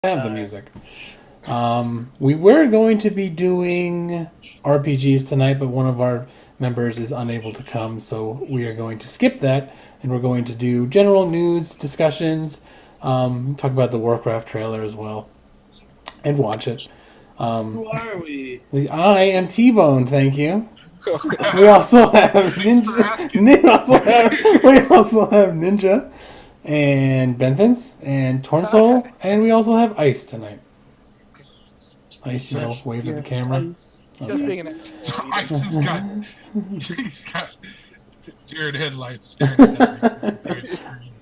have the music. We were going to be doing RPGs tonight, but one of our members is unable to come, so we are going to skip that, and we're going to do general news discussions, talk about the Warcraft trailer as well, and watch it. Who are we? I am T-Bone, thank you. We also have Ninja. We also have Ninja and Benthans and Tornsoul, and we also have Ice tonight. Ice, you know, wave at the camera. Ice. Just being an Ice has got, he's got deer headlights staring at the screen.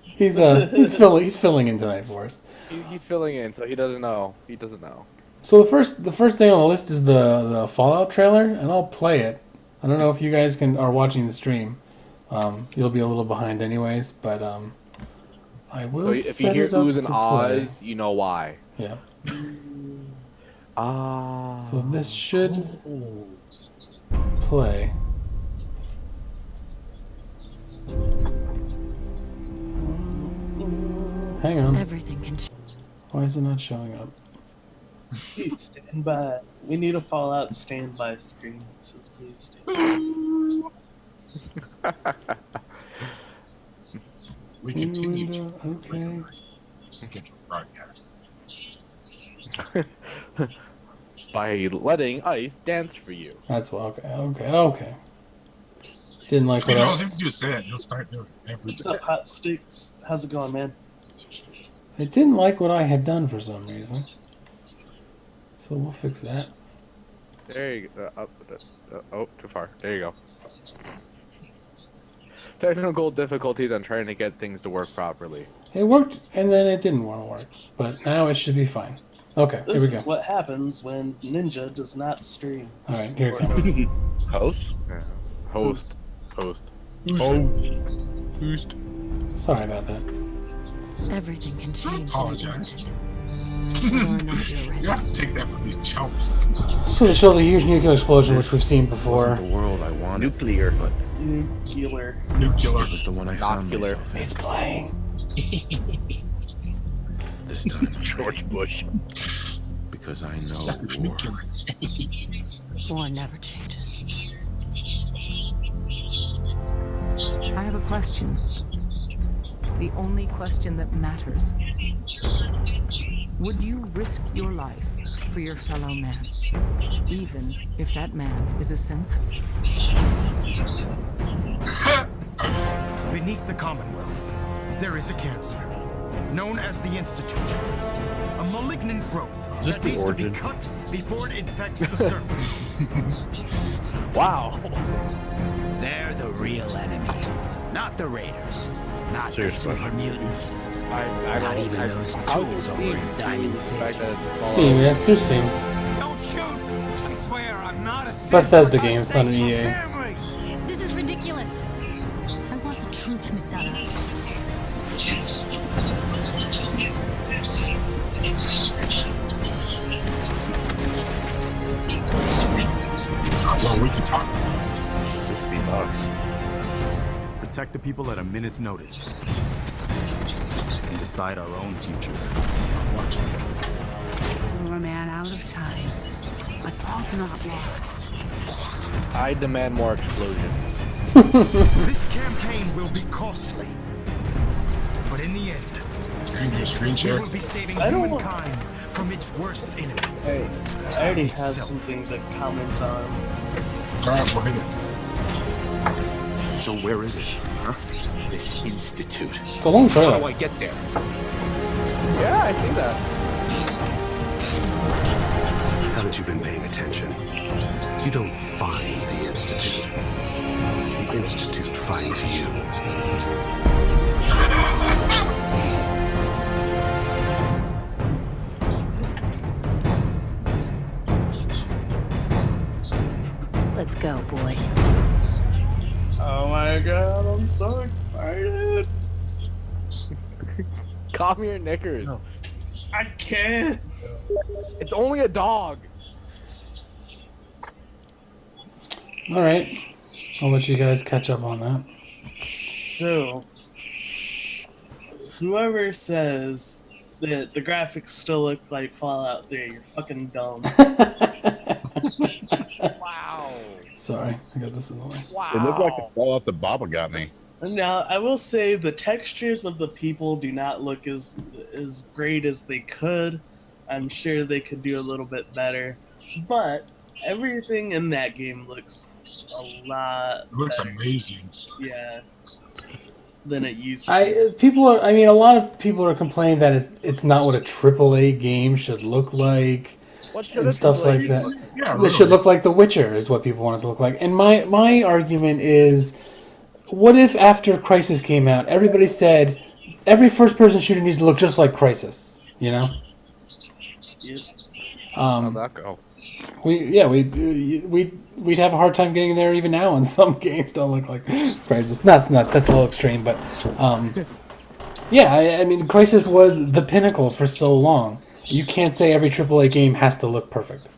He's filling in tonight for us. he's filling in, so he doesn't know. He doesn't know. So the first thing on the list is the Fallout trailer, and I'll play it. I don't know if you guys are watching the stream. You'll be a little behind anyways, but I will. So if you hear oohs and ahs, you know why. Yeah. Ah. So this should play. Hang on. Everything can. Why is it not showing up? Please stand by. We need a Fallout standby screen. So please stand by. We continue to Okay. scheduled broadcast. By letting Ice dance for you. That's what. Okay. Didn't like You what know, I. if you just say it, you'll start doing it every What's day. up, Hot Sticks? How's it going, man? It didn't like what I had done for some reason. So we'll fix that. There you go. Oh, too far. There you go. Technical difficulties on trying to get things to work properly. It worked, and then it didn't want to work. But now it should be fine. Okay, This here we is go. what happens when Ninja does not stream. All right, here it comes. Host? Yeah. Host. Sorry about that. Everything can change in an Apologize. instant. Whether or not you're ready. You have to take that from these chumps. So they show the huge nuclear explosion, which we've seen before. Wasn't the world I wanted. Nuclear, but Nuclear. Nuclear. it was the one I found Nocular. myself in. It's playing. This time, George Bush. because I know Savage war. nuclear. War never changes. I have a question. The only question that matters. Would you risk your life for your fellow man, even if that man is a synth? Beneath the Commonwealth, there is a cancer, known as the Institute. A malignant growth this that the needs to be origin? cut before it infects the surface. Wow. They're the real enemy, not the Raiders, not Seriously. the super mutants, I not don't- even I- those how tools do over you in Diamond the City. fact that Steam, yes, through Steam. Don't shoot! I swear I'm not a Bethesda game, it's not an EA. This is ridiculous. I want the truth, McDonough. Well, we can talk. $60. Protect the people at a minute's notice. And decide our own future. We're man out of time, but all's not lost. I demand more explosions. This campaign will be costly. But in the end, You're gonna do a screen we share. will be saving I don't want- humankind from its worst enemy. Hey, I already have Itself. something to comment on. Alright, we'll hit it. So where is it? Huh? This institute. It's a long How do trailer. I get there? Yeah, I see that. Haven't you been paying attention? You don't find the Institute. The Institute finds you. Let's go, boy. Oh my god, I'm so excited. Calm your knickers. I can't. It's only a dog. All right, I'll let you guys catch up on that. So, whoever says The graphics still look like Fallout 3. You're fucking dumb. Wow. Sorry, I got this in the way. Wow. It looked like the Fallout that Baba got me. Now, I will say the textures of the people do not look as great as they could. I'm sure they could do a little bit better. But everything in that game looks a lot It looks better. amazing. Yeah. Than it used to. A lot of people are complaining that it's not what a AAA game should look like. What should And it stuff be like that. Yeah, It really. should look like The Witcher, is what people want it to look like. And my argument is, what if after Crysis came out, everybody said every first-person shooter needs to look just like Crysis? You know? Yep. How'd that go? We'd have a hard time getting there even now, and some games don't look like Crysis. Not that's a little extreme, but yeah, I mean, Crysis was the pinnacle for so long. You can't say every AAA game has to look perfect.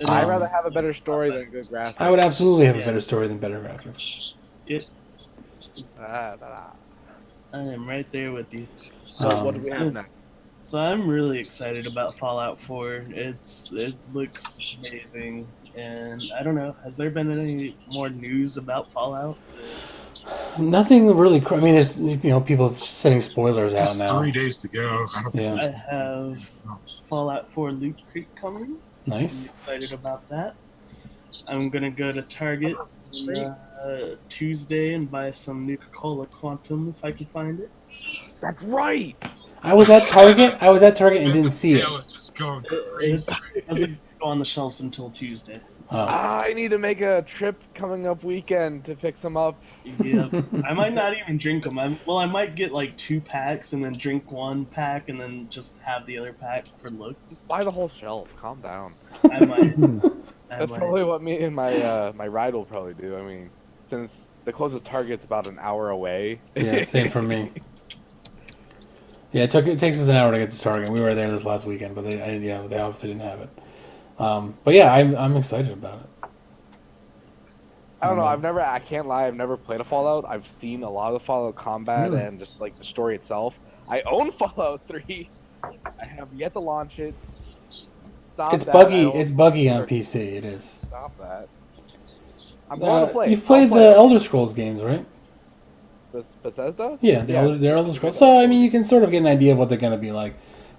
I'd rather have a better story than good graphics. I would absolutely have a better story than better graphics. It, Ah. I am right there with you. So what do we have next? So I'm really excited about Fallout 4. It looks amazing, and I don't know. Has there been any more news about Fallout? Nothing really. I mean, there's people setting spoilers out Just now. 3 days to go. I don't think Yeah. I there's have Fallout 4 Loot Creek coming. I'm Nice. excited about that. I'm gonna go to Target Tuesday and buy some Nuka-Cola Quantum if I can find it. That's right. I was at Target. And didn't see it. tail is just going It crazy. doesn't go on the shelves until Tuesday. Oh. I need to make a trip coming up weekend to pick some up. Yeah, I might not even drink them. I might get like 2 packs and then drink 1 pack and then just have the other pack for looks. Buy the whole shelf. Calm down. I might. That's probably what me and my my ride will probably do. I mean, since the closest Target's about an hour away. Yeah, same for me. Yeah, it takes us an hour to get to Target. We were there this last weekend, but they obviously didn't have it. But yeah, I'm excited about it. I don't know. I can't lie. I've never played a Fallout. I've seen a lot of the Fallout combat Really? and just like the story itself. I own Fallout 3. I have yet to launch it. Stop It's that. buggy. I own It's buggy on Fallout PC. It is. Stop that. I'm going to play. You've played the Elder Scrolls games, right? Bethesda? Yeah, they're Elder Scrolls. So I mean, you can sort of get an idea of what they're going to be like.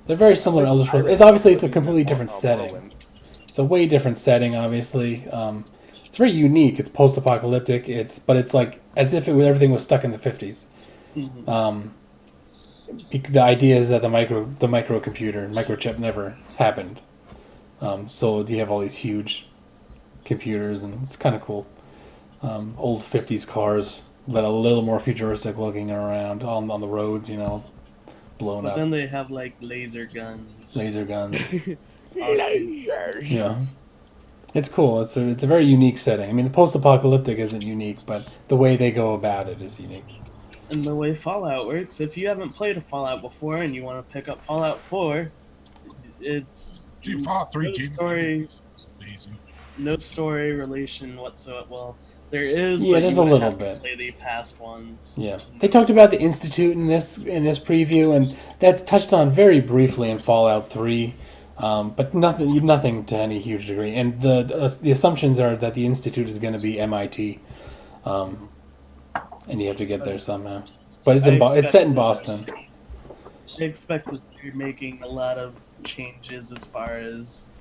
They're very similar to Elder Scrolls. It's obviously a completely different setting. It's a way different setting, obviously. It's very unique. It's post-apocalyptic. But it's like as if everything was stuck in the 50s. The idea is that the microchip never happened. So you have all these huge computers, and it's kind of cool. Old 50s cars that are a little more futuristic looking around on the roads, blown But up. then they have like laser guns. Laser guns. Yeah. It's cool. It's a very unique setting. I mean, the post-apocalyptic isn't unique, but the way they go about it is unique. And the way Fallout works, if you haven't played a Fallout before and you want to pick up Fallout 4, it's Dude, Fallout 3 no game story, is amazing. no story relation whatsoever. Well, there is. Yeah, but there's you a would little have to bit. Play the past ones. Yeah, they talked about the Institute in this preview, and that's touched on very briefly in Fallout 3, but nothing to any huge degree. And the assumptions are that the Institute is going to be MIT, and you have to get there somehow. But it's set in Boston. I expect that they're making a lot of changes as far as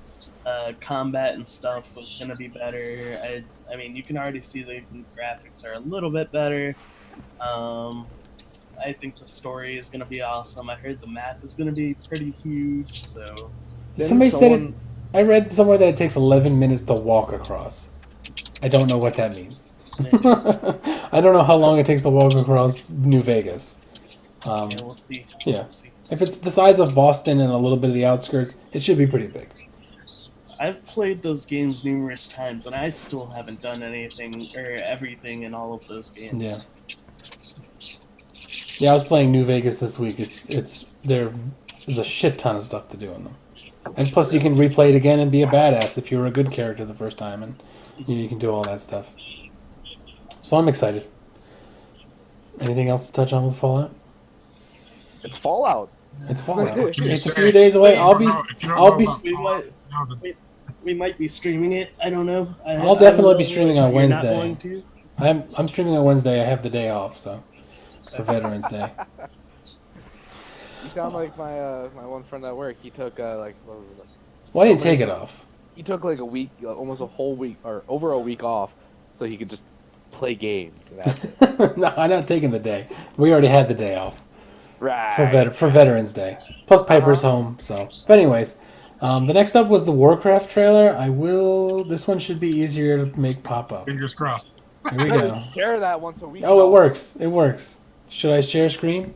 combat and stuff was going to be better. I mean, you can already see the graphics are a little bit better. I think the story is going to be awesome. I heard the map is going to be pretty huge, so... Somebody said I read somewhere that it takes 11 minutes to walk across. I don't know what that means. I don't know how long it takes to walk across New Vegas. Yeah, we'll see. Yeah. We'll see. If it's the size of Boston and a little bit of the outskirts, it should be pretty big. I've played those games numerous times, and I still haven't done anything or everything in all of those games. Yeah. Yeah, I was playing New Vegas this week. There's a shit ton of stuff to do in them. And plus you can replay it again and be a badass if you were a good character the first time, and you can do all that stuff. So I'm excited. Anything else to touch on with Fallout? It's Fallout. It's Fallout. What can you It's a say? few days away. If you I'll don't be. know- if you don't I'll know be. about We Fallout, might, no, then- we might be streaming it. I don't know. I'll definitely be streaming on You're not Wednesday. going to? I'm streaming on Wednesday. I have the day off, so for Veterans Day. You sound like my one friend at work. He took like what was it? Well, I didn't take it off. He took like a week, almost a whole week, or over a week off, so he could just play games. And that's it. No, I'm not taking the day. We already had the day off Right. for Veterans Day. Plus Piper's home. So, but anyways, the next up was the Warcraft trailer. This one should be easier to make pop up. Fingers crossed. Here we go. Share that once a week. Oh, it works. It works. Should I share screen?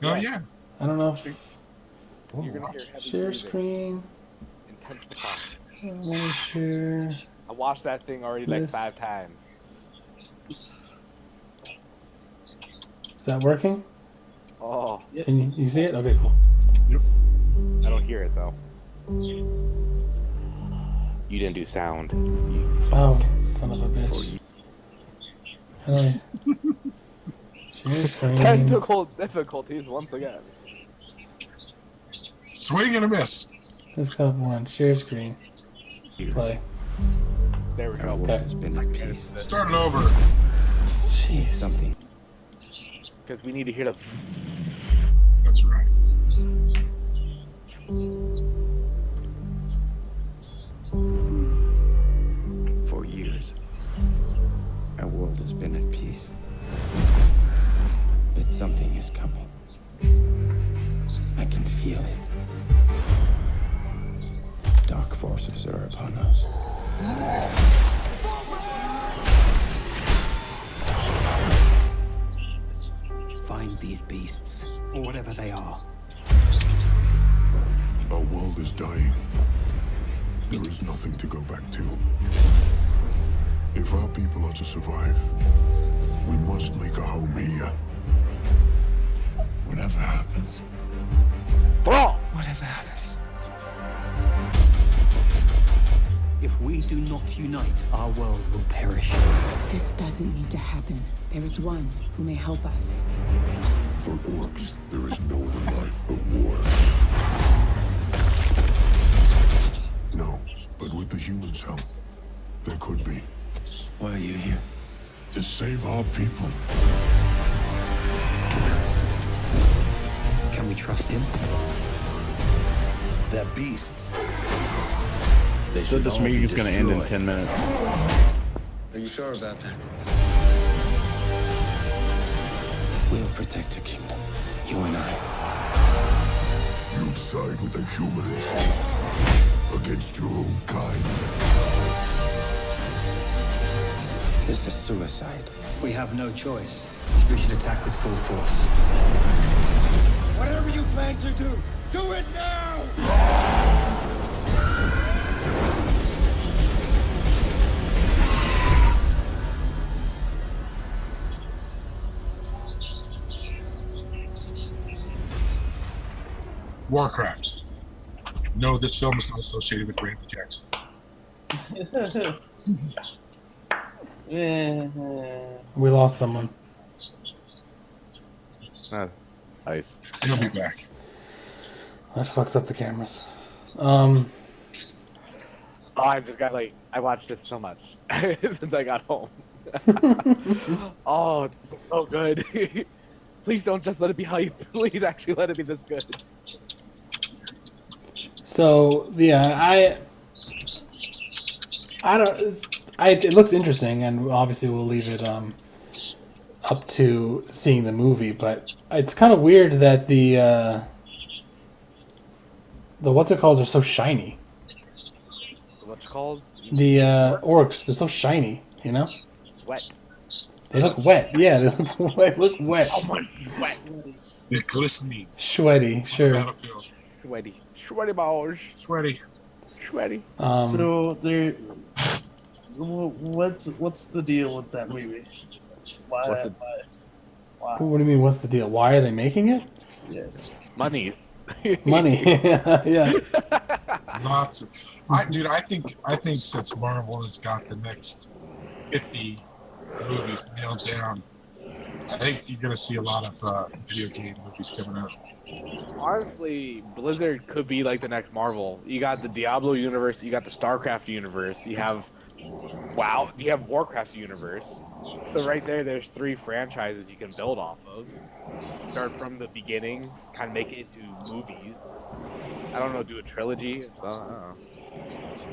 Oh yeah. I don't know if You're gonna hear heavy share breathing. screen. Intensify. I want to share. I watched that thing already like This. 5 times. Is that working? Oh, Can you see it? Okay, cool. I don't hear it though. You didn't do sound. Oh, son of a bitch. How do I share screen? Technical difficulties once again. Swing and a miss. Desktop 1. Share screen. Play. There we Our go. world Okay. has been at peace. Start it over. Jeez. Something. Because we need to hear the. That's right. For years, our world has been at peace. But something is coming. I can feel it. Dark forces are upon us. Find these beasts, or whatever they are. Our world is dying. There is nothing to go back to. If our people are to survive, we must make a home here. Whatever happens. Whatever happens. If we do not unite, our world will perish. This doesn't need to happen. There is one who may help us. For orcs, there is no other life but war. No, but with the humans' help, there could be. Why are you here? To save our people. Can we trust him? They're beasts. They Said this meeting's gonna end in 10 minutes. Are you sure about that? We'll protect the kingdom. You and I. You'd side with the humans against your own kind. This is suicide. We have no choice. We should attack with full force. Whatever you plan to do it now! Warcraft. No, this film is not associated with Randy Jackson. We lost someone. Nice. He'll be back. That fucks up the cameras. Oh, I just got like I watched it so much since I got home. Oh, it's so good. Please don't just let it be hype. Please actually let it be this good. So yeah, I don't. It looks interesting, and obviously we'll leave it up to seeing the movie. But it's kind of weird that the what's it called are so shiny. What's it called? The orcs, they're so shiny. You know, Sweat. they look wet. Yeah, they look wet. Someone's sweat. He's glistening. Sweaty, sure. Battlefield. Sweaty. Sweaty balls. Sweaty. Sweaty. So there, what's the deal with that movie? Why? What's the- Why? What do you mean? What's the deal? Why are they making it? Yes. Money. Money. Yeah. Lots of, dude, I think since Marvel has got the next 50 movies nailed down, I think you're gonna see a lot of video game movies coming out. Honestly, Blizzard could be like the next Marvel. You got the Diablo universe, you got the StarCraft universe, you have WoW, you have Warcraft universe. So right there's 3 franchises you can build off of. Start from the beginning, kind of make it into movies. I don't know, do a trilogy. I don't know.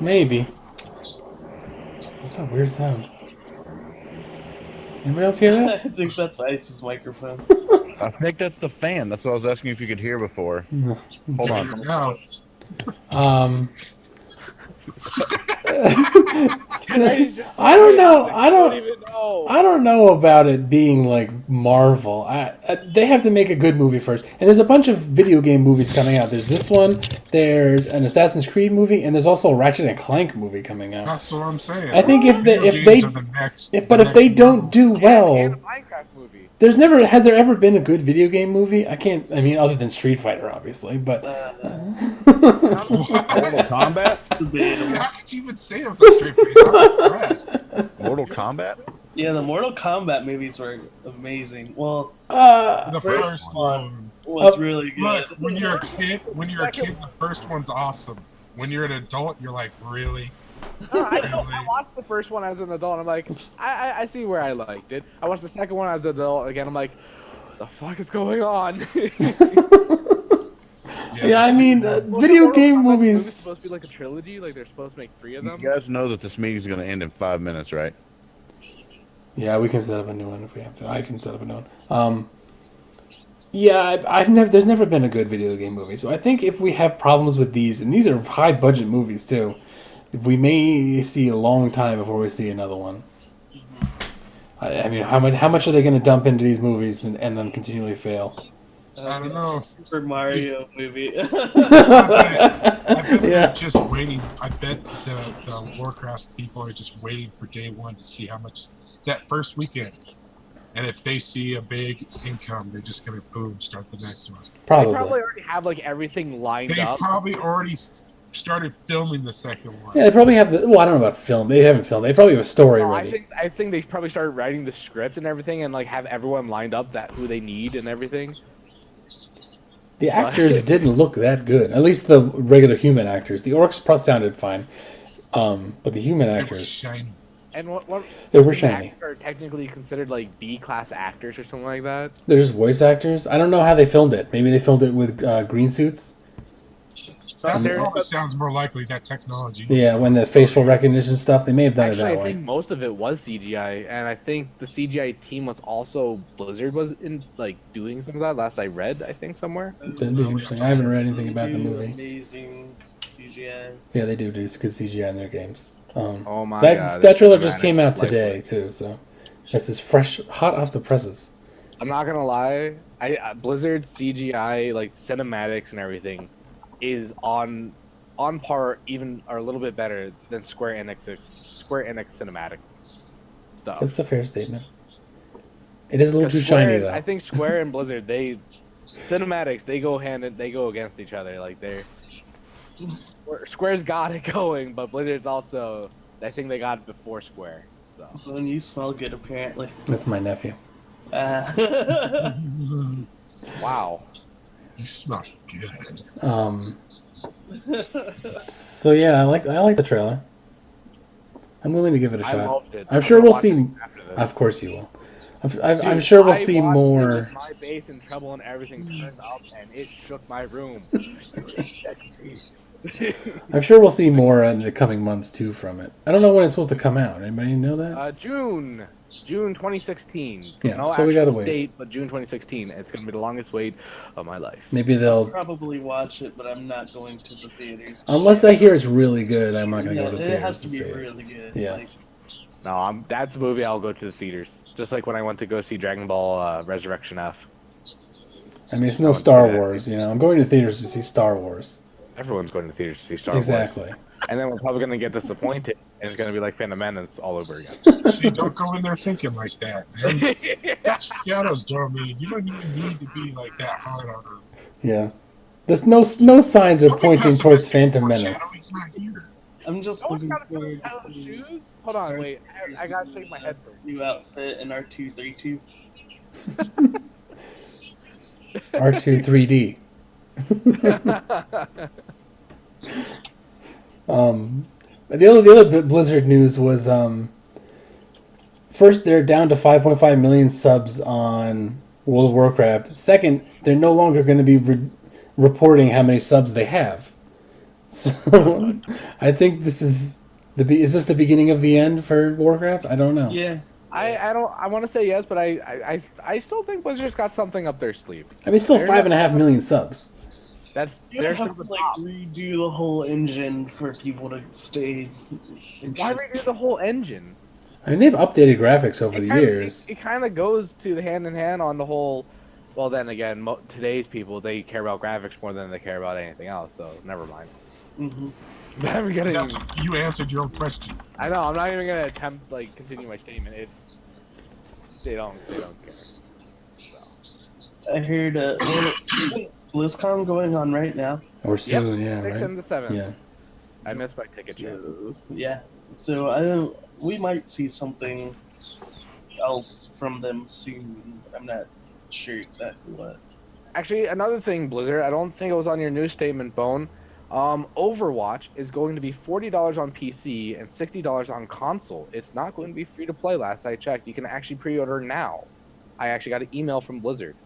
Maybe. What's that weird sound? Anybody else hear I that? think that's Ice's microphone. I think that's the fan. That's what I was asking if you could hear before. Hold There on. you go. I don't know. I don't even know. I don't know about it being like Marvel. They have to make a good movie first. And there's a bunch of video game movies coming out. There's this one. There's an Assassin's Creed movie, and there's also a Ratchet and Clank movie coming out. That's what I'm saying. I think if Video they games are the next- if the they next don't Marvel. do And well, a Minecraft movie. has there ever been a good video game movie? I mean, other than Street Fighter, obviously, but Mortal Kombat? How could you even say that with a straight face? I'm impressed. Mortal Kombat? Yeah, the Mortal Kombat movies were amazing. Well, The first first one one. was really good. Look, when you're a kid, the first one's awesome. When you're an adult, you're like, really? I watched the first one as an adult, and I'm like, I see where I liked it. I watched the second one as an adult again. I'm like, the fuck is going on? yeah, I mean, video Mortal game Kombat movie's movies. supposed to be like a trilogy. Like they're supposed to make 3 of You them. guys know that this meeting's going to end in 5 minutes, right? Yeah, we can set up a new one if we have to. I can set up a new one. Yeah, there's never been a good video game movie. So I think if we have problems with these, and these are high budget movies too, we may see a long time before we see another one. I mean, how much are they going to dump into these movies and then continually fail? I don't know. Super Mario movie. I bet Yeah. they're just waiting. I bet the Warcraft people are just waiting for day one to see how much that first weekend. And if they see a big income, they're just gonna boom start the next one. They Probably. probably already have like everything lined They up. probably already started filming the second one. Yeah, they probably have the. Well, I don't know about film. They haven't filmed. They probably have a story No, ready. I think they probably started writing the script and everything, and like have everyone lined up that who they need and everything. The actors didn't look that good. At least the regular human actors. The orcs sounded fine, but the human They were actors, shiny. And what they were the shiny. actors are technically considered like B-class actors or something like that. They're just voice actors. I don't know how they filmed it. Maybe they filmed it with green suits. That There- probably sounds more likely that technology. Yeah, when the facial recognition stuff, they may have done Actually, it I that way. think most of it was CGI, and I think the CGI team was also Blizzard was in like doing some of that. Last I read, I think somewhere. That'd be interesting. I haven't read anything about the movie. Amazing CGI. Yeah, they do good CGI in their games. Oh my that god! that trailer it's just came out dramatic. today too, so this is fresh, hot off the presses. I'm not gonna lie, Blizzard CGI like cinematics and everything is on par, even or a little bit better than Square Enix cinematic stuff. That's a fair statement. It is a little 'Cause too Square- shiny though. I think Square and Blizzard cinematics they go against each other. Like Square's got it going, but Blizzard's also I think they got it before Square. So When you smell good, apparently. That's my nephew. wow. You smell good. So yeah, I like the trailer. I'm willing to give it a I shot. loved it. I'm sure we'll watch see. it after this. Of course you will. I'm Dude, sure we'll I see watched it more. with my bass and treble and everything turned up, and it shook my room. I'm sure we'll see more in the coming months too from it. I don't know when it's supposed to come out. Anybody know that? June 2016. Yeah, no so we gotta actual wait. date, but June 2016. It's gonna be the longest wait of my life. Maybe they'll. Probably watch it, but I'm not going to the theaters. Unless I hear it's really good, I'm not gonna Yeah, go to the it theaters has to to be see it. really good. Yeah. Like, No, that's a movie I'll go to the theaters. Just like when I went to go see Dragon Ball Resurrection F. I mean, it's no would Star say that. Wars. You know, I'm going to theaters to see Star Wars. Everyone's going to theaters to see Star Wars. Exactly. And then we're probably gonna get disappointed, and it's gonna be like Phantom Menace all over again. See, don't go in there thinking like that, man. That's Shadows, Dormy. You don't even need to be like that hard on her. Yeah. There's no signs are Don't be pointing towards pessimistic Phantom for Shadow, Menace. he's not here. I'm just No one's looking got a forward pair to of seeing shoes. Hold on, wait. I gotta shake my head first. new outfit in R2-3-2. R2 3D. The other bit Blizzard news was first they're down to 5.5 million subs on World of Warcraft. Second, they're no longer going to be reporting how many subs they have. So I think this is is this the beginning of the end for Warcraft? I don't know. Yeah. I want to say yes, but I still think Blizzard's got something up their sleeve. I mean, still They're 5.5 million subs. That's You they're have still to the like top. redo the whole engine for people to stay. Why redo the whole engine? I mean, they've updated graphics over the years. It kind of goes to the hand in hand on the whole. Well, then again, today's people, they care about graphics more than they care about anything else. So never mind. I'm gonna. That's, you answered your own question. I know. I'm not even gonna attempt like continue my statement. It's they don't care. So. I heard isn't BlizzCon going on right now. Or soon, Yep, yeah, 6th right? and the 7th. Yeah. I missed my ticket yet. So, yeah. So we might see something else from them soon. I'm not sure exactly what. Actually, another thing, Blizzard, I don't think it was on your news statement, Bone. Overwatch is going to be $40 on PC and $60 on console. It's not going to be free to play. Last I checked, you can actually pre-order now. I actually got an email from Blizzard.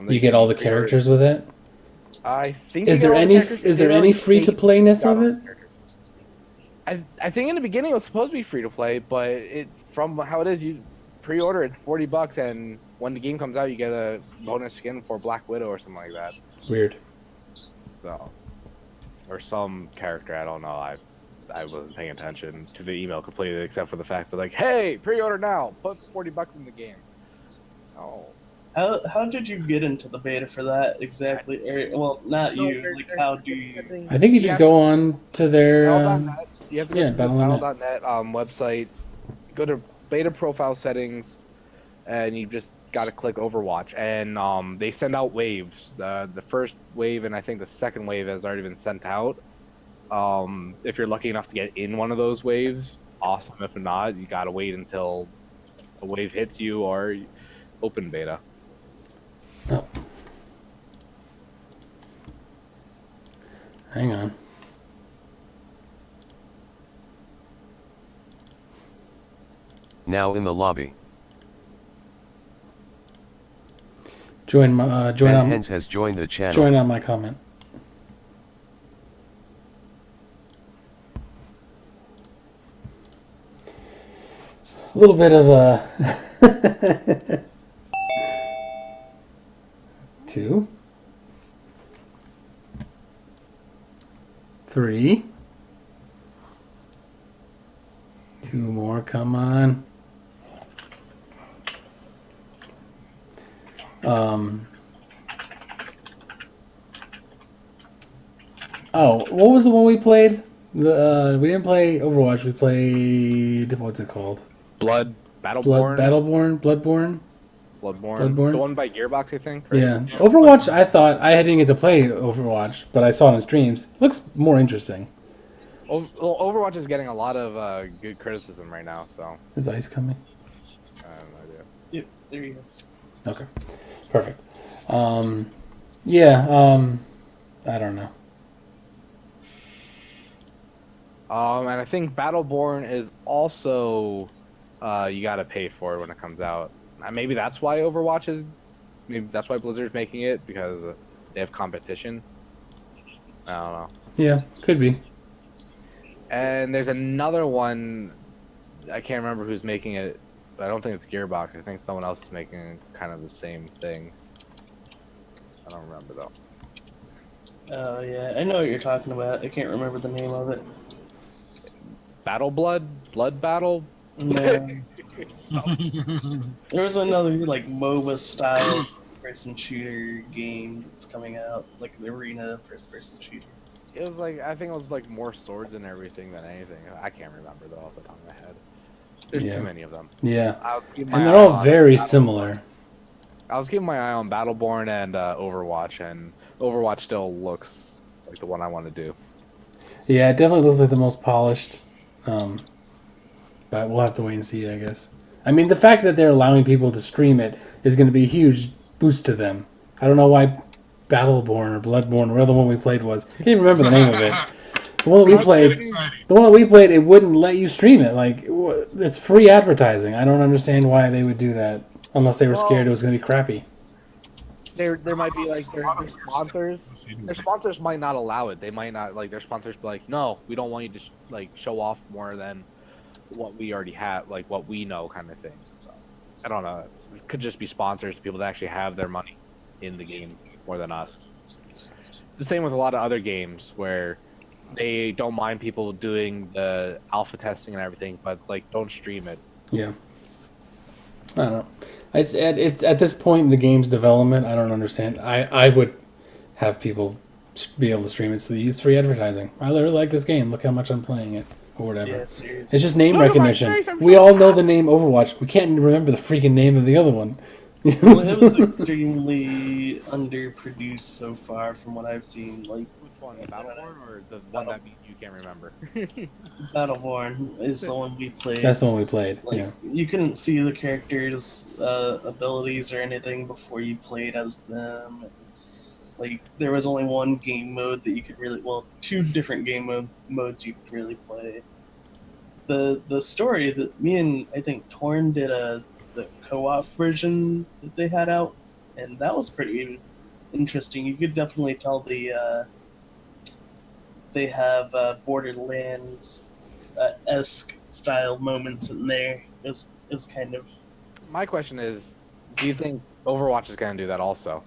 You get all the characters with it? I think. Is there any free to playness of it? I think in the beginning it was supposed to be free to play, but from how it is, you pre-order it's $40, and when the game comes out, you get a bonus skin for Black Widow or something like that. Weird. So, or some character, I don't know. I wasn't paying attention to the email completely, except for the fact that like, hey, pre-order now, put $40 in the game. Oh. How did you get into the beta for that exactly? Or, well, not you. Like, how do you? I think you just go on to their Battle.net. You have to go yeah, to the Battle.net. Battle.net website, go to beta profile settings, and you just got to click Overwatch. And they send out waves. The first wave and I think the second wave has already been sent out. If you're lucky enough to get in one of those waves, awesome. If not, you got to wait until a wave hits you or open beta. Oh. Hang on. Now in the lobby. Join Ben on Hens has joined the channel. join on my comment. A little bit of a 2, 3, 2 more, come on. Oh, what was the one we played? We didn't play Overwatch. We played, what's it called? Battleborn. Bloodborne. The one by Gearbox, I think. Right? Yeah. Overwatch, I thought I didn't get to play Overwatch, but I saw it in streams. Looks more interesting. Well, Overwatch is getting a lot of good criticism right now, so. Is Ice coming? I have no idea. Yep, there you go. Okay. Perfect. Yeah, I don't know. And I think Battleborn is also you gotta pay for it when it comes out. Maybe that's why Overwatch is. Maybe that's why Blizzard's making it because they have competition. I don't know. Yeah, could be. And there's another one. I can't remember who's making it. But I don't think it's Gearbox. I think someone else is making kind of the same thing. I don't remember though. Oh yeah, I know what you're talking about. I can't remember the name of it. Blood Battle. No. There was another like MOBA style first-person shooter game that's coming out, like an arena first-person shooter. It was like I think it was like more swords and everything than anything. I can't remember though off the top of my head. There's too many of them. Yeah, I was keeping my and they're eye all on very similar. I was keeping my eye on Battleborn and Overwatch, and Overwatch still looks like the one I want to do. Yeah, it definitely looks like the most polished. But we'll have to wait and see, I guess. I mean, the fact that they're allowing people to stream it is going to be a huge boost to them. I don't know why Battleborn or Bloodborne, whatever the one we played was. I can't even remember the name of it. The one that we That's played, exciting. the one that we played, it wouldn't let you stream it. Like, it's free advertising. I don't understand why they would do that unless they were scared it was going to be crappy. There might be like their sponsors. Their sponsors might not allow it. They might not like their sponsors be like, no, we don't want you to like show off more than what we already have, like what we know, kind of thing. So I don't know. It could just be sponsors, people that actually have their money in the game more than us. The same with a lot of other games where they don't mind people doing the alpha testing and everything, but like don't stream it. Yeah. I don't know. It's at this point in the game's development, I don't understand. I would have people be able to stream it so they use free advertising. I really like this game. Look how much I'm playing it, or whatever. Yeah, seriously. It's just name recognition. We all know the name Overwatch. We can't remember the freaking name of the other one. Well, it was extremely underproduced so far, from what I've seen. Like, Which one, Battleborn or the one that you can't remember? Battleborn is the one we played. That's the one we played. Like, Yeah. you couldn't see the characters' abilities or anything before you played as them. Like, there was only one game mode that you could really, well, two different game modes you could really play. The story that me and I think Torn did the co-op version that they had out, and that was pretty interesting. You could definitely tell they have Borderlands esque style moments in there. It was kind of. My question is, do you think Overwatch is going to do that also?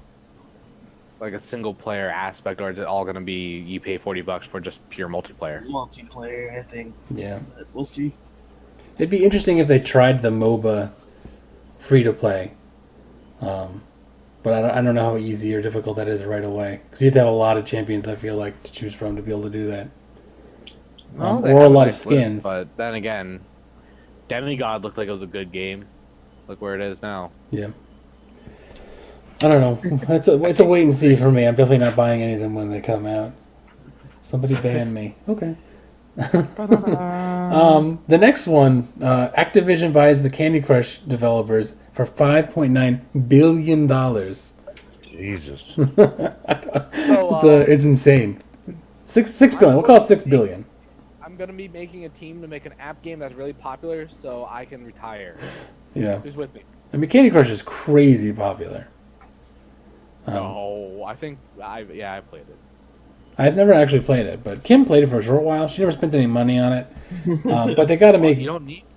Like a single player aspect, or is it all going to be you pay $40 for just pure multiplayer? Multiplayer, I think. Yeah. But we'll see. It'd be interesting if they tried the MOBA free to play. But I don't know how easy or difficult that is right away. Because you have to have a lot of champions, I feel like, to choose from to be able to do that. Well, they Or a have lot of nice lists, skins. but then again, Demigod looked like it was a good game. Look where it is now. Yeah. I don't know. It's a wait and see for me. I'm definitely not buying any of them when they come out. Somebody ban me. Okay. The next one, Activision buys the Candy Crush developers for $5.9 billion. Jesus. It's insane. Six billion. We'll call it $6 billion. I'm gonna be making a team to make an app game that's really popular, so I can retire. Yeah. Who's with me? I mean, Candy Crush is crazy popular. No, I think I played it. I've never actually played it, but Kim played it for a short while. She never spent any money on it. But they got to make.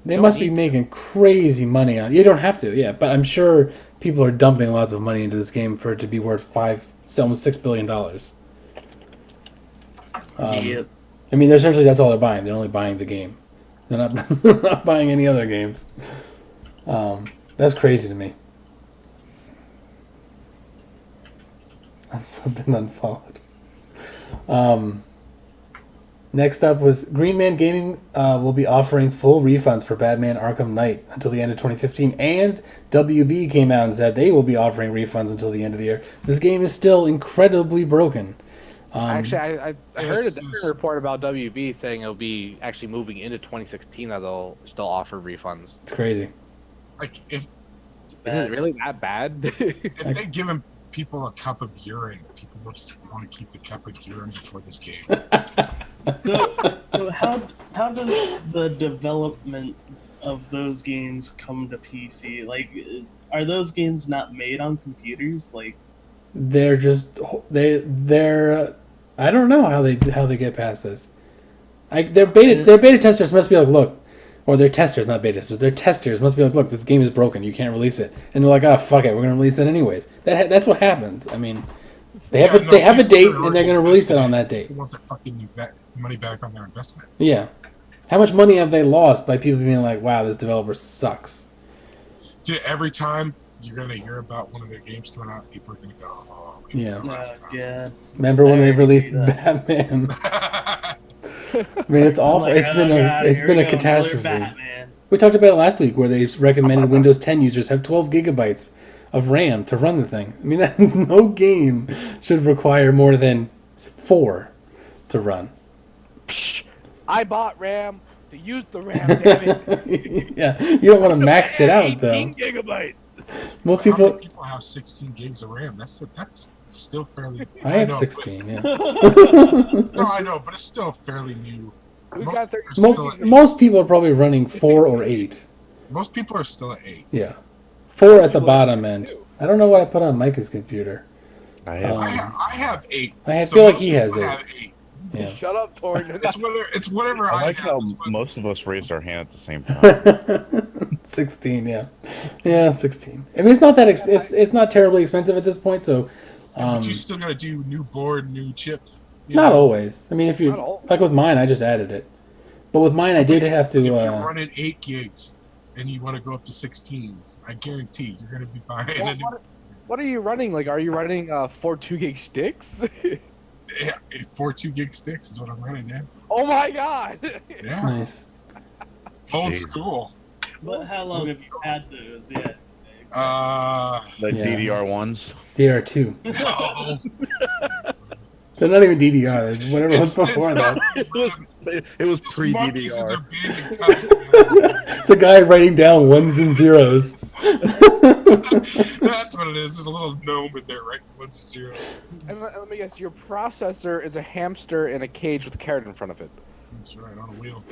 They must be making crazy money on it. You don't have to, yeah. But I'm sure people are dumping lots of money into this game for it to be worth almost $6 billion. Yep. I mean, essentially that's all they're buying. They're only buying the game. They're not, they're not buying any other games. That's crazy to me. That's been unfollowed. Next up was Green Man Gaming will be offering full refunds for Batman Arkham Knight until the end of 2015, and WB came out and said they will be offering refunds until the end of the year. This game is still incredibly broken. Actually, I heard a different report about WB saying it'll be actually moving into 2016 that they'll still offer refunds. It's crazy. Like, if Is it really that bad? if they give people a cup of urine, people will just want to keep the cup of urine before this game. So how does the development of those games come to PC? Like, are those games not made on computers? Like, They're just they're I don't know how they get past this. Their beta testers must be like, look, or their testers, not beta testers. Their testers must be like, look, this game is broken. You can't release it. And they're like, oh fuck it, we're gonna release it anyways. That's what happens. I mean, they have a date and they're gonna release it on that date. They want their fucking money back on their investment. Yeah. How much money have they lost by people being like, wow, this developer sucks? Dude, every time you're gonna hear about one of their games coming out, people are gonna go, oh, Yeah. yeah. Remember when they released Batman? I mean, it's awful. Like, It's been a catastrophe. We talked about it last week, where they recommended Windows 10 users have 12 gigabytes of RAM to run the thing. I mean, no game should require more than 4 to run. I bought RAM to use the RAM, damn it. Yeah, you don't want to max it out though. 18 gigabytes. Most How people. many people have 16 gigs of RAM? That's still fairly. I have know, 16. Yeah. But, no, I know, but it's still fairly new. Who's Most got people are 30? still at Most people are probably running 4 or 8. Most people are still at 8. Yeah, 4 at the bottom end. I don't know what I put on Micah's computer. I have. I have 8. I so feel like most he has people 8. have 8. Yeah. Shut up, Torn. It's whatever I I like have. how is what- most of us raised our hand at the same time. 16. Yeah, 16. I mean, it's not that it's not terribly expensive at this point. So, but you still gotta do new board, new chip. you not know? always. I mean, if you Not always. like with mine, I just added it. But with mine, I did have If you're to. running 8 gigs and you want to go up to 16, I guarantee you're gonna be buying a new. What are you running? Like, are you running 4 2-gig sticks? Yeah, 4 2-gig sticks is what I'm running, man. Oh my god! Yeah, Nice. old Jeez. school. But how long have you had those yet? The Yeah. DDR ones. DDR2. No. They're not even DDR. They're whatever was before that. It was pre Monkeys and their DDR. band and It's a guy writing down ones and zeros. That's what it is. There's a little gnome in there, right? 1 to 0. And let me guess, your processor is a hamster in a cage with a carrot in front of it. That's right, on a wheel.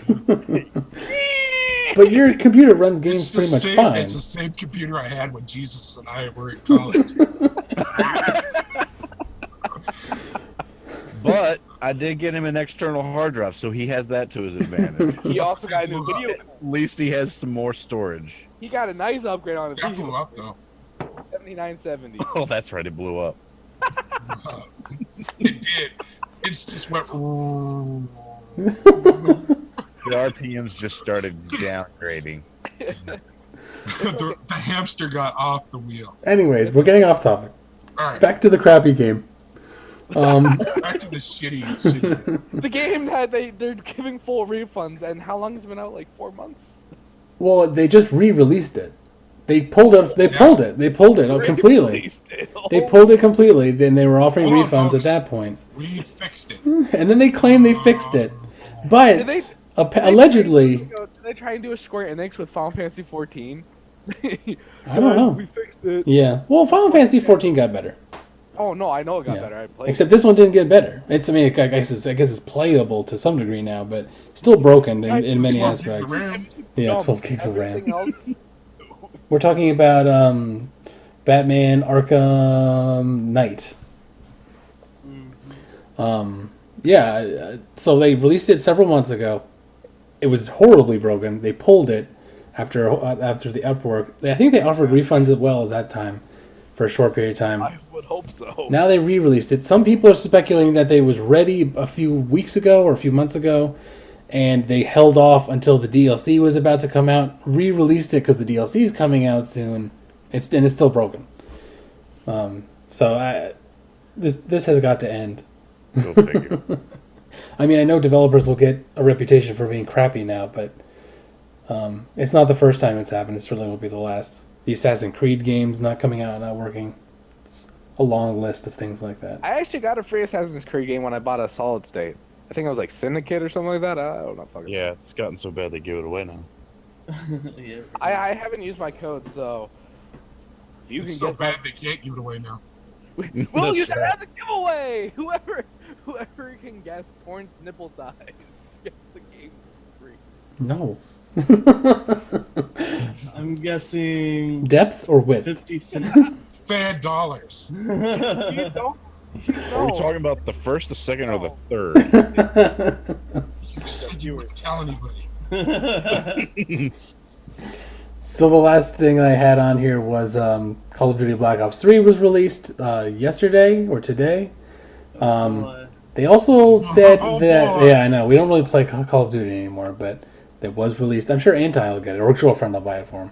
But your computer runs games It's the pretty much same- fine. It's the same computer I had when Jesus and I were in college. But I did get him an external hard drive, so he has that to his advantage. He also got a new video. At least he has some more storage. He got a nice upgrade on his That video. blew up though. 7970. Oh, that's right, it blew up. It did. It's just went. The RPMs just started downgrading. The hamster got off the wheel. Anyways, we're getting off topic. All right, Back to the crappy game. back to the shitty. The game that they're giving full refunds, and how long has it been out? Like 4 months? Well, they just re-released it. They pulled it. They pulled it. They pulled it completely. They pulled it completely. Then they were offering Hold on, refunds at folks. that point, We fixed it. and then they claimed they fixed it. But Did they allegedly, did they try and do a Square Enix with Final Fantasy 14? I don't know. We fixed it. Yeah. Well, Final Fantasy 14 got better. Oh no, I know it got Yeah. better. I played. Except this one didn't get better. It's. I mean, I guess it's playable to some degree now, but still broken in many 12 gigs of aspects. RAM. Yeah, No, 12 gigs of everything RAM. else- We're talking about Batman Arkham Knight. Yeah, so they released it several months ago. It was horribly broken. They pulled it after the upwork. I think they offered refunds as well as that time for a short period of time. I would hope so. Now they re-released it. Some people are speculating that they was ready a few weeks ago or a few months ago, and they held off until the DLC was about to come out. Re-released it because the DLC is coming out soon. It's still broken. This has got to end. Go figure. I mean, I know developers will get a reputation for being crappy now, but it's not the first time it's happened. It certainly won't be the last. The Assassin's Creed games not coming out, not working. It's a long list of things like that. I actually got a free Assassin's Creed game when I bought a Solid State. I think it was like Syndicate or something like that. I don't know. Fucking. Yeah, it's gotten so bad they give it away now. Yeah. I haven't used my code, so if you It's can so get bad they can't give it away now. We'll use That's that right. as a giveaway. Whoever can guess Torn's nipple size gets the game free. No. I'm guessing Depth or width? 50 cents. Sad dollars. You don't. You Are we know. talking about the first, the second, or the third? You said you wouldn't tell anybody. So the last thing I had on here was Call of Duty Black Ops 3 was released yesterday or today. They also said Oh, that boy. yeah, I know we don't really play Call of Duty anymore, but it was released. I'm sure Anti will get it, or girlfriend will buy it for him.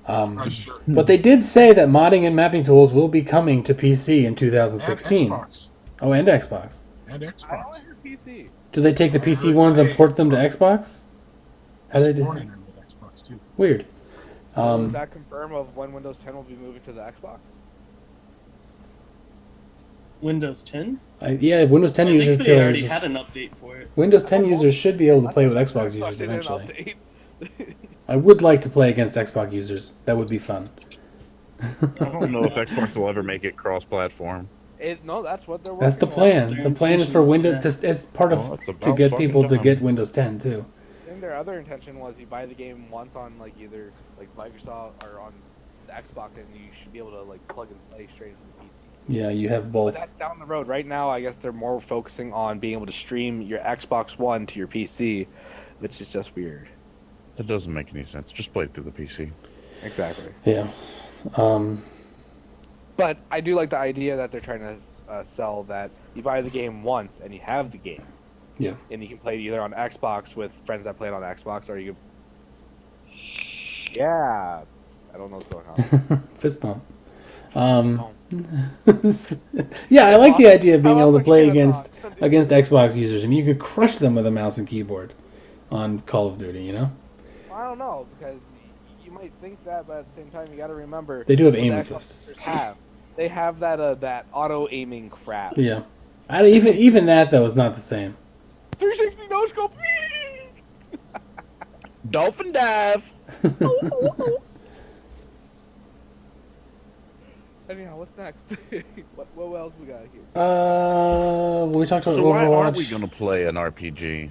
I'm sure. But they did say that modding and mapping tools will be coming to PC in And 2016. Xbox. Oh, and Xbox. And I Xbox. only heard PC. Do they take the I PC heard ones and today. port them to Xbox? How do they do? Supporting them with Xbox too. Weird. Does that confirm of when Windows 10 will be moving to the Xbox? Windows 10? Yeah, Windows 10 I users think they already players. had an update for it. Windows 10 users should be able to play with Xbox I users thought they did an eventually. update. I would like to play against Xbox users. That would be fun. I don't know if Xbox will ever make it cross-platform. No, that's what they're working That's the on. plan. The plan is for Windows as part of Well, it's to about get fucking people to time. get Windows 10 too. I think their other intention was you buy the game once on like either like Microsoft or on the Xbox, and you should be able to like plug and play straight into the PC. Yeah, you have But both. that's down the road. Right now, I guess they're more focusing on being able to stream your Xbox One to your PC, which is just weird. That doesn't make any sense. Just play it through the PC. Exactly. Yeah. But I do like the idea that they're trying to sell that you buy the game once and you have the game. Yeah. And you can play it either on Xbox with friends that play it on Xbox, or you can... Yeah. I don't know what's going on. Fist bump. Yeah, I like the idea of being able to play against Xbox users. I mean, you could crush them with a mouse and keyboard on Call of Duty. You know. I don't know, because you might think that, but at the same time, you got to remember They do have what aim the assist. Xbox They have that auto aiming crap. Yeah. Even that though is not the same. 360 no scope. Dolphin dive. Anyhow, what's next? what else we got here? We talked about So Overwatch. why aren't we gonna play an RPG?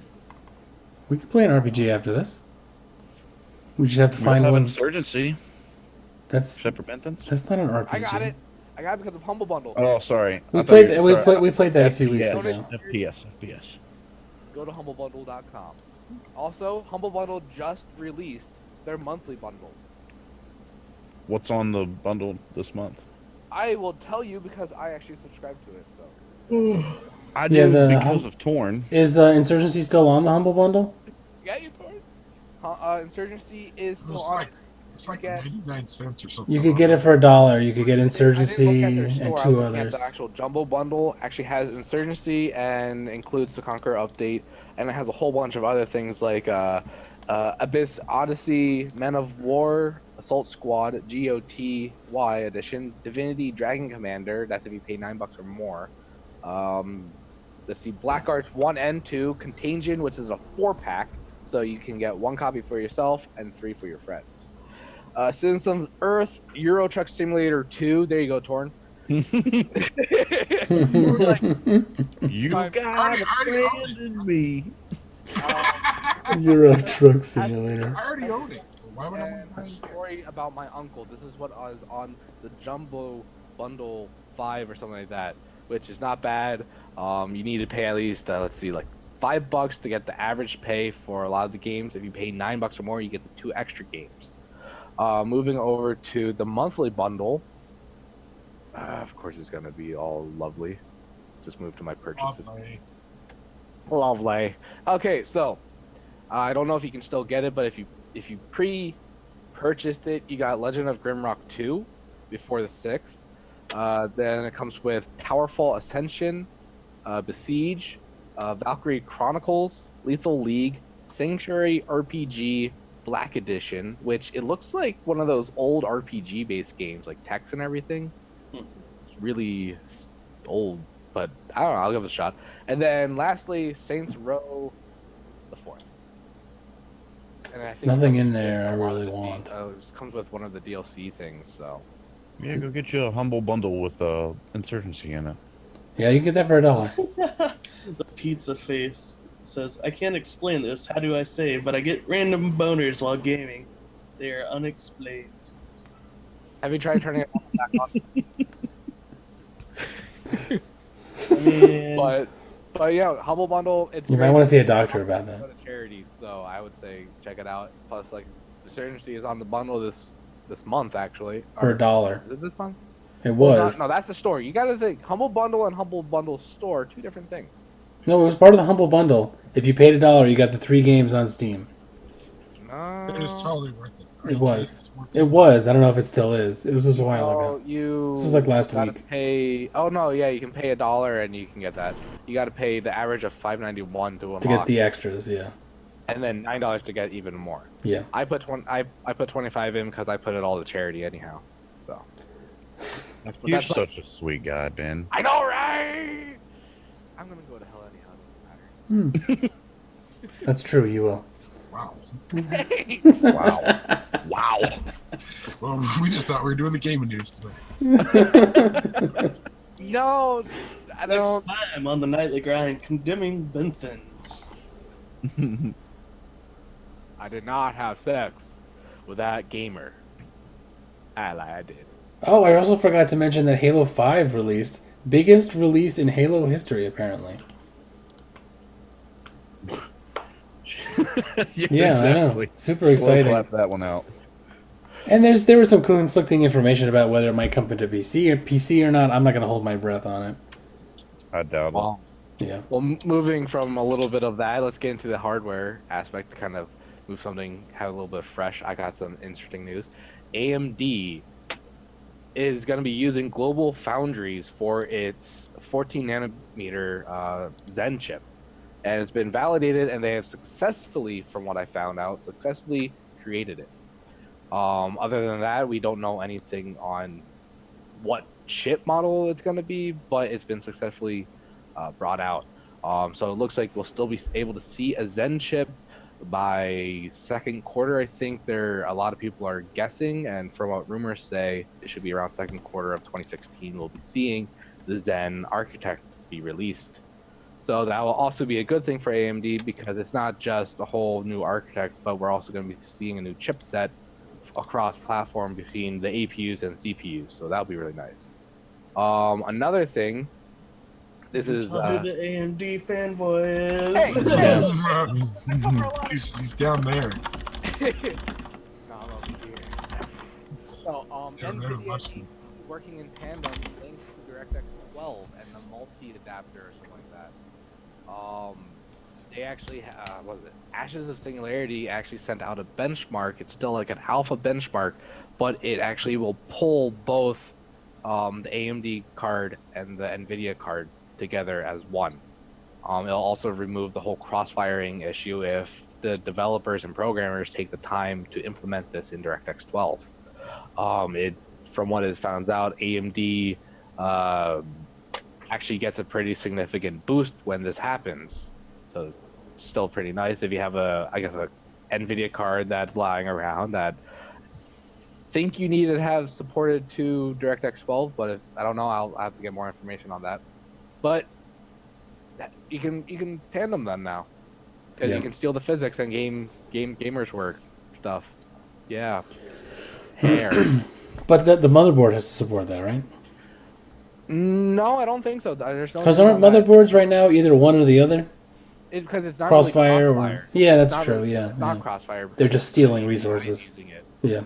We could play an RPG after this. We just have to find one. Insurgency. That's Except for Repentance. That's not an RPG. I got it. I got it because of Humble Bundle. Oh, sorry. We I thought played. you- We sorry. played. We played that a few weeks FPS, ago. FPS. Go to humblebundle.com. Also, Humble Bundle just released their monthly bundles. What's on the bundle this month? I will tell you because I actually subscribe to it. So. I Yeah, do the- because of Torn. Is Insurgency still on the Humble Bundle? Yeah, you told. Insurgency is still It's on. like it's like 99 cents or something. You could get it for $1. You could get I didn't Insurgency look at their and store, I two was looking at others. The actual jumbo bundle actually has Insurgency and includes the Conqueror update, and it has a whole bunch of other things like Abyss Odyssey, Men of War, Assault Squad, GOTY edition, Divinity Dragon Commander. That's if you pay $9 or more. Let's see, Black Arts 1 and 2, Contagion, which is a 4-pack, so you can get 1 copy for yourself and 3 for your friends. Citizens Earth, Euro Truck Simulator 2. There you go, Torn. You Fine. got abandoned me. Euro Truck Simulator. I already own it. Why would I And want a to story about my uncle. This is what is on the Jumbo Bundle 5 or something like that, which is not bad. You need to pay at least, let's see, like $5 to get the average pay for a lot of the games. If you pay $9 or more, you get the 2 extra games. Moving over to the monthly bundle. Of course, it's going to be all lovely. Just move to my purchases. Lovely. Okay, so I don't know if you can still get it, but if you pre-purchased it, you got Legend of Grimrock 2 before the 6th. Then it comes with Towerfall Ascension, Besiege, Valkyrie Chronicles, Lethal League, Sanctuary RPG Black Edition, which it looks like one of those old RPG-based games, like Tex and everything. It's really old, but I don't know. I'll give it a shot. And then lastly, Saints Row the 4th. And I think Nothing it in comes there with I a lot really of the want. it comes with one of the DLC things, so. Yeah, go get you a humble bundle with Insurgency in it. Yeah, you can get that for $1. The pizza face says, I can't explain this. How do I say? But I get random boners while gaming. They are unexplained. Have you tried turning it back on? Man. But yeah, Humble Bundle. It's You might great. want to see a doctor about that. Go to charity, so I would say check it out. Plus, like, Insurgency is on the bundle this month actually. For Or- $1. Is it this month? It Well, was. no, that's the store. You got to think Humble Bundle and Humble Bundle Store are 2 different things. No, it was part of the Humble Bundle. If you paid $1, you got the 3 games on Steam. It is totally worth it. It was. It was. I don't know if it still is. It was just a while Oh, ago. you. This was like last gotta week. Pay. Oh no, yeah, you can pay $1 and you can get that. You got to pay the average of $5.91 to unlock. To get the extras, yeah. And then $9 to get even more. Yeah. I put 25 in because I put it all to charity anyhow. So. You're such a sweet guy, Ben. I know, right? I'm gonna go to hell anyhow. Doesn't matter. That's true, you will. Wow. Wow. Wow. Well, we just thought we were doing the gaming news today. No, I Next don't. time on the Nightly Grind, condemning Benthans. I did not have sex with that gamer. I lied, I did. Oh, I also forgot to mention that Halo 5 released. Biggest release in Halo history, apparently. Yeah, I know. Super exciting. Clap that one out. And there was some conflicting information about whether it might come into PC or not. I'm not going to hold my breath on it. I doubt it. Well, Yeah. well, moving from a little bit of that, let's get into the hardware aspect to kind of move something, have a little bit fresh. I got some interesting news. AMD is going to be using Global Foundries for its 14 nanometer Zen chip. And it's been validated, and they have successfully, from what I found out, successfully created it. Other than that, we don't know anything on what chip model it's going to be, but it's been successfully brought out. So it looks like we'll still be able to see a Zen chip by second quarter. I think a lot of people are guessing, and from what rumors say, it should be around second quarter of 2016. We'll be seeing the Zen architect be released. So that will also be a good thing for AMD because it's not just a whole new architect, but we're also going to be seeing a new chipset across platform between the APUs and CPUs. So that'll be really nice. Another thing, this is Tell who the AMD fanboy is. Hey, He's down there. No, I'm over here. So, Down there in NVIDIA Western. is working in tandem linked to DirectX 12 and the multi-adapter or something like that. They actually, what is it? Ashes of Singularity actually sent out a benchmark. It's still like an alpha benchmark, but it actually will pull both the AMD card and the NVIDIA card together as one. It'll also remove the whole cross-firing issue if the developers and programmers take the time to implement this in DirectX 12. From what is found out, AMD actually gets a pretty significant boost when this happens. So still pretty nice if you have a NVIDIA card that's lying around that think you need to have supported to DirectX 12, but if, I don't know, I'll have to get more information on that. But you can tandem them now because you can steal the physics and gamers work stuff. Yeah. Hair. But the motherboard has to support that, right? No, I don't think so. There's no. Because aren't motherboards right now either one or the other? Because it's not Crossfire, really Crossfire. or yeah, It's that's not true. really- Yeah, it's not yeah. Crossfire. They're just stealing AMD resources. using it. Yeah,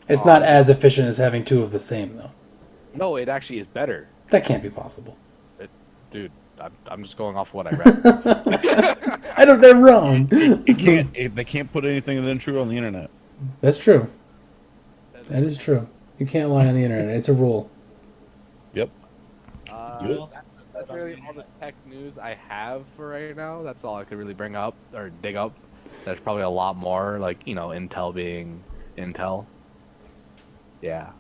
it's not as efficient as having two of the same though. No, it actually is better. That can't be possible. Dude, I'm just going off what I read. I don't. They're wrong. They can't put anything untrue on the internet. That's true. That is true. You can't lie on the internet. It's a rule. Yep. That's really all the tech news I have for right now. That's all I could really bring up or dig up. There's probably a lot more, like, Intel being Intel. Yeah.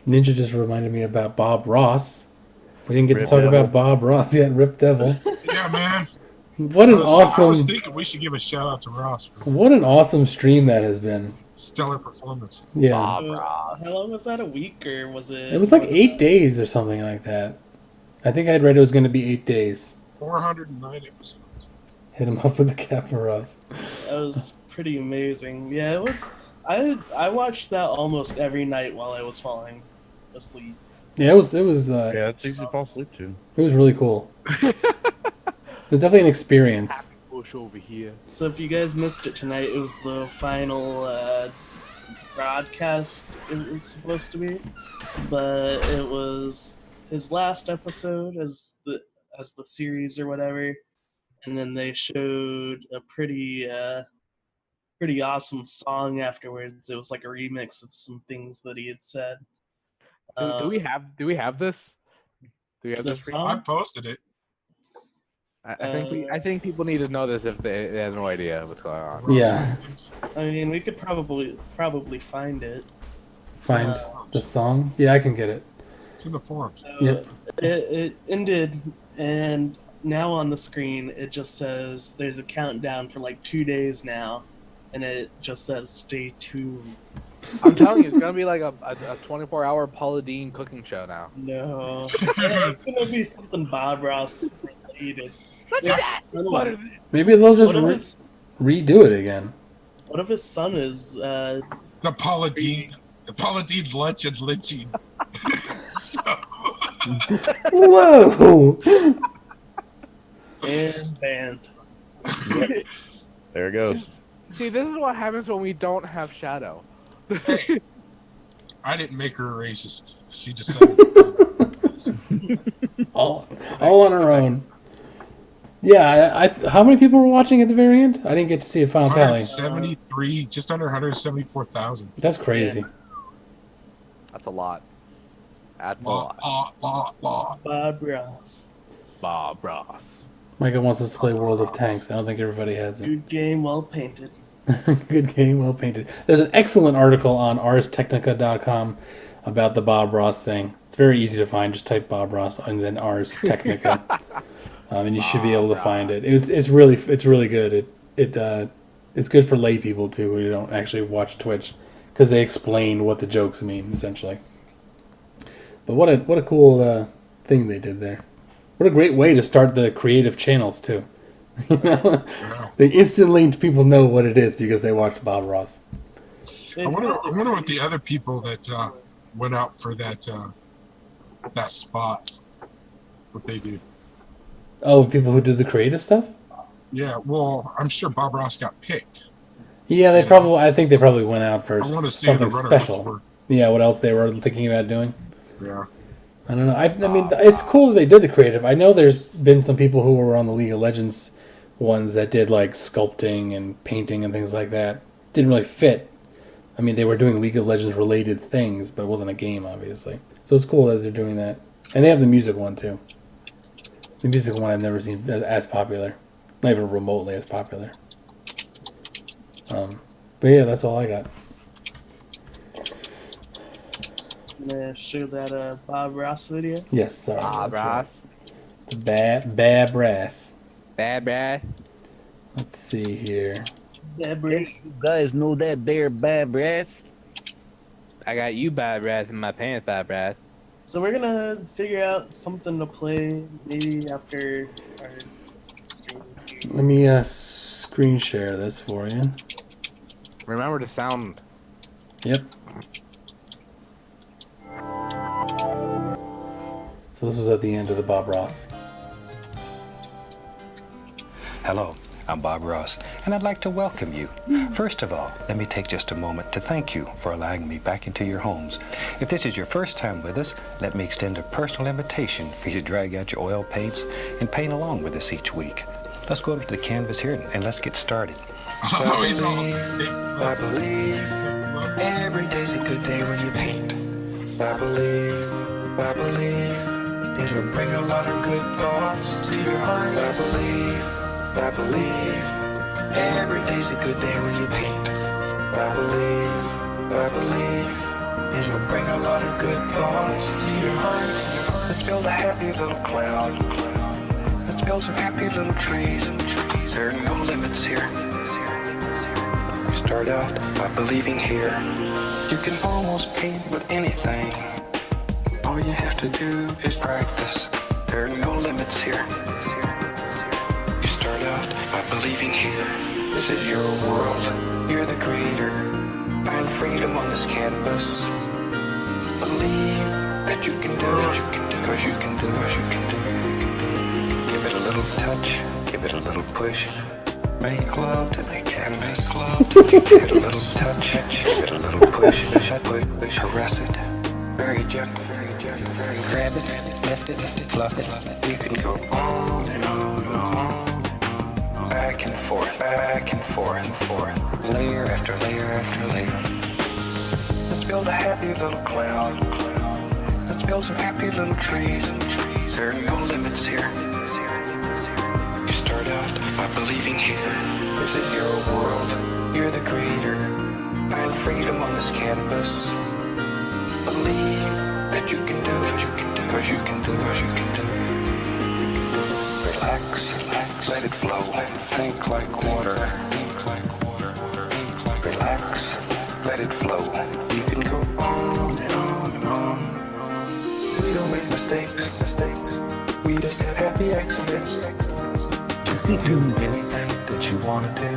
Ninja just reminded me about Bob Ross. We didn't get to Rip talk Devil. about Bob Ross yet. Rip Devil. Yeah, man. What an I was awesome, thinking we should give a shout out to Ross for what an awesome stream that has been. stellar performance. Yeah, How long was that? A week or was it? it was like 8 days or something like that. I think I'd read it was going to be 8 days. 409 episodes. Hit him up with the cap for us. That was pretty amazing. Yeah, it was. I watched that almost every night while I was falling asleep. Yeah, it was. Yeah, it's easy to fall asleep to. It was really cool. It was definitely an experience. Push over here. So if you guys missed it tonight, it was the final broadcast. It was supposed to be, but it was his last episode as the series or whatever, and then they showed a pretty awesome song afterwards. It was like a remix of some things that he had said. Do we have this? Do we have the this? song? I posted it. I think people need to know this if they have no idea what's going on. Yeah. I mean, we could probably find it. Find the song. Yeah, I can get it. It's in the forums. So Yep. It ended, and now on the screen it just says there's a countdown for like 2 days now, and it just says stay tuned. I'm telling you, it's gonna be like a 24-hour Paula Deen cooking show now. No, it's gonna be something Bob Ross related. Maybe they'll just What if his, redo it again. what if his son is The Paula Deen lunch and lynching. Whoa! and banned? There it goes. See, this is what happens when we don't have Shadow. Hey, I didn't make her a racist. She decided. all on her own. Yeah, I how many people were watching at the very end? I didn't get to see a final tally. 173, just under 174,000. That's crazy. That's a lot. That's a lot. Bob Ross. Bob Ross. Micah wants us to play World of Tanks. I don't think everybody has it. Good game, well painted. Good game, well painted. There's an excellent article on arstechnica.com about the Bob Ross thing. It's very easy to find. Just type Bob Ross and then Ars Technica, and you should be able to find it. It's really good. It's good for lay people too who don't actually watch Twitch because they explain what the jokes mean essentially. But what a cool thing they did there. What a great way to start the creative channels too. You know? They instantly people know what it is because they watched Bob Ross. I wonder what the other people that went out for that spot, what they do. Oh, people who do the creative stuff? Yeah, well, I'm sure Bob Ross got picked. Yeah, I think they probably went out for I want to see the something runner-ups special. were. Yeah, what else they were thinking about doing? Yeah. I don't know. I mean, it's cool that they did the creative. I know there's been some people who were on the League of Legends ones that did like sculpting and painting and things like that. Didn't really fit. I mean, they were doing League of Legends related things, but it wasn't a game, obviously. So it's cool that they're doing that. And they have the music one too. The music one I've never seen as popular. Not even remotely as popular. But yeah, that's all I got. Gonna show that Bob Ross video. Yes, sorry. Bob Ross. The Bad Brass. Bad Brass. Let's see here. Bad Brass. You guys know that there Bad Brass? I got you, Bad Brass, in my pants, Bad Brass. So we're gonna figure out something to play maybe after our stream. Let me screen share this for you. Remember to sound. Yep. So this was at the end of the Bob Ross. Hello, I'm Bob Ross, and I'd like to welcome you. First of all, let me take just a moment to thank you for allowing me back into your homes. If this is your first time with us, let me extend a personal invitation for you to drag out your oil paints and paint along with us each week. Let's go over to the canvas here and let's get started. Oh, he's all I believe every day's a good day when you paint. I believe it'll bring a lot of good thoughts to your heart. I believe every day's a good day when you paint. I believe it'll bring a lot of good thoughts to your heart. Let's build a happy little cloud. Let's build some happy little trees. There are no limits here. You start out by believing here. You can almost paint with anything. All you have to do is practice. There are no limits here. You start out by believing here. This is your world. You're the creator. Find freedom on this canvas. Believe that you can do it. Because you can do it. Give it a little touch. Give it a little push. Make love to the canvas. Give it a little touch. Give it a little push. Push. Caress it. Very gentle. Grab it, lift it, fluff it. You can go on and on and on. Back and forth, back and forth, and forth. Layer after layer after layer. Let's build a happy little cloud. Let's build some happy little trees. There are no limits here. You start out by believing here. This is your world. You're the creator. Find freedom on this canvas. Believe that you can do it, because you can do it. Relax, let it flow, think like water. Relax, let excited flow. You can go on and on and on. We don't make mistakes. We just have happy accidents. You can do anything that you want to do.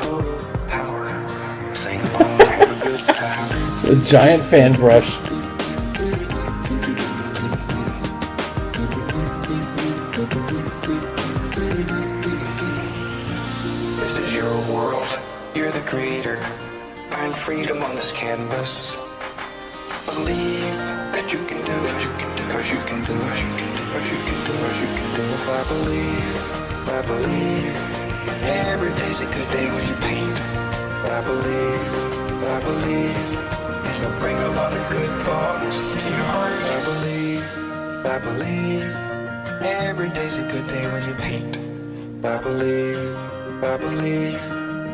Total power. Sing along, have a good time. A giant fan brush. This is your world. You're the creator. Find freedom on this canvas. Believe that you can do it. Cause you can do it. Cause you can do it. You can do it. I believe. I believe. Every day's a good day when you paint. I believe. I believe. And you'll bring a lot of good thoughts to your heart. I believe. I believe. Every day's a good day when you paint. I believe. I believe.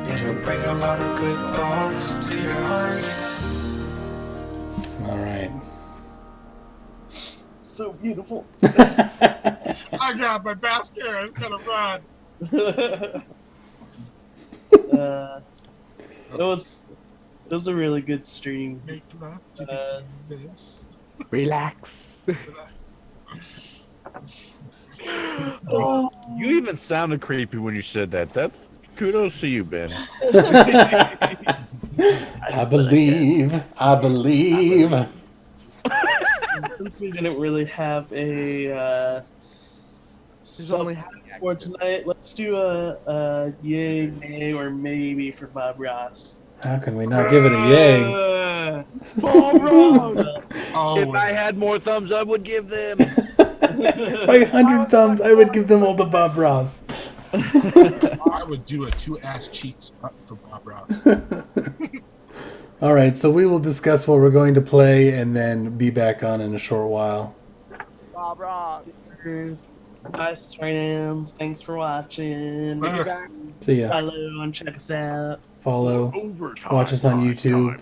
And you'll bring a lot of good thoughts to your heart. All right. So beautiful. I got my basket. It's gonna run. It was a really good stream. Make love to the canvas. Relax. You even sounded creepy when you said that. That's kudos to you, Ben. I believe. I believe. Since we didn't really have a sub for tonight, let's do a yay, nay, or maybe for Bob Ross. How can we not give it a yay? Bob Ross! If I had more thumbs, I would give them. If I had 100 thumbs, I would give them all to Bob Ross. I would do a 2 ass cheeks up for Bob Ross. All right, so we will discuss what we're going to play and then be back on in a short while. Bob Ross. Bye, friends. Thanks for watching. See ya. Follow and check us out. Follow. Watch us on YouTube.